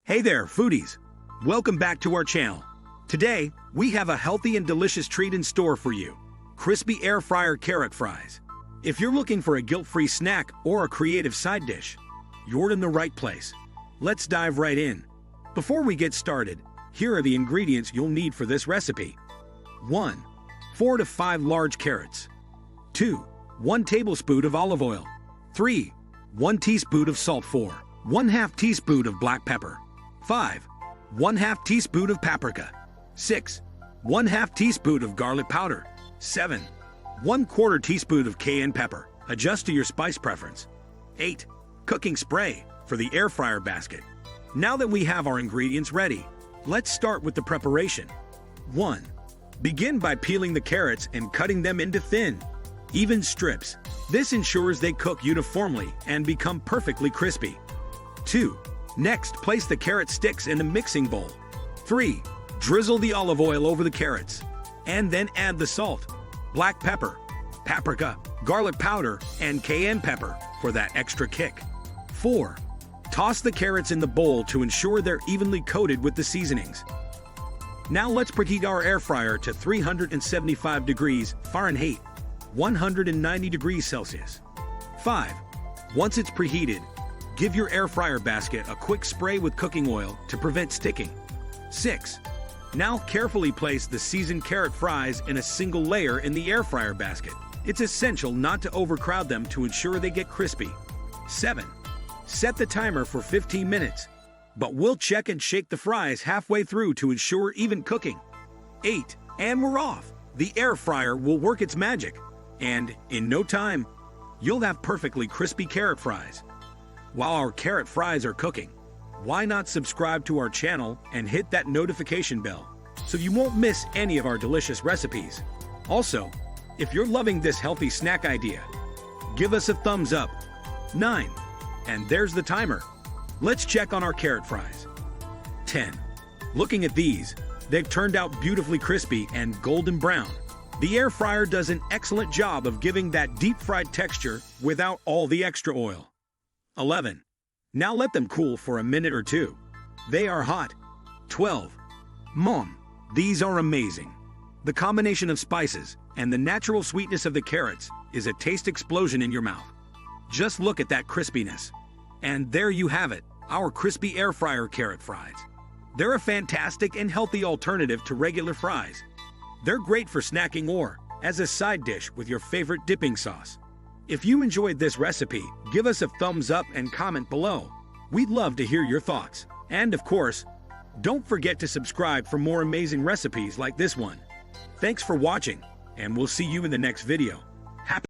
Hey there, foodies! Welcome back to our channel. Today, we have a healthy and delicious treat in store for you. Crispy air fryer carrot fries. If you're looking for a guilt-free snack or a creative side dish, you're in the right place. Let's dive right in. Before we get started, here are the ingredients you'll need for this recipe. 1. 4 to 5 large carrots. 2. 1 tablespoon of olive oil. 3. 1 teaspoon of salt. 4. 1/2 teaspoon of black pepper. 5. 1/2 teaspoon of paprika. 6. 1/2 teaspoon of garlic powder. 7. 1/4 teaspoon of cayenne pepper. Adjust to your spice preference. 8. Cooking spray for the air fryer basket. Now that we have our ingredients ready, let's start with the preparation. 1. Begin by peeling the carrots and cutting them into thin, even strips. This ensures they cook uniformly and become perfectly crispy. 2. Next, place the carrot sticks in a mixing bowl. 3. Drizzle the olive oil over the carrots, and then add the salt, black pepper, paprika, garlic powder, and cayenne pepper for that extra kick. 4. Toss the carrots in the bowl to ensure they're evenly coated with the seasonings. Now let's preheat our air fryer to 375 degrees Fahrenheit, 190 degrees Celsius. 5. Once it's preheated, give your air fryer basket a quick spray with cooking oil to prevent sticking. 6. Now carefully place the seasoned carrot fries in a single layer in the air fryer basket. It's essential not to overcrowd them to ensure they get crispy. 7. Set the timer for 15 minutes, but we'll check and shake the fries halfway through to ensure even cooking. 8. And we're off! The air fryer will work its magic, and in no time, you'll have perfectly crispy carrot fries. While our carrot fries are cooking, why not subscribe to our channel and hit that notification bell so you won't miss any of our delicious recipes. Also, if you're loving this healthy snack idea, give us a thumbs up. 9. And there's the timer. Let's check on our carrot fries. 10. Looking at these, they've turned out beautifully crispy and golden brown. The air fryer does an excellent job of giving that deep-fried texture without all the extra oil. 11. Now let them cool for a minute or two. They are hot. 12. Mom, these are amazing. The combination of spices and the natural sweetness of the carrots is a taste explosion in your mouth. Just look at that crispiness. And there you have it, our crispy air fryer carrot fries. They're a fantastic and healthy alternative to regular fries. They're great for snacking or as a side dish with your favorite dipping sauce. If you enjoyed this recipe, give us a thumbs up and comment below. We'd love to hear your thoughts. And of course, don't forget to subscribe for more amazing recipes like this one. Thanks for watching, and we'll see you in the next video.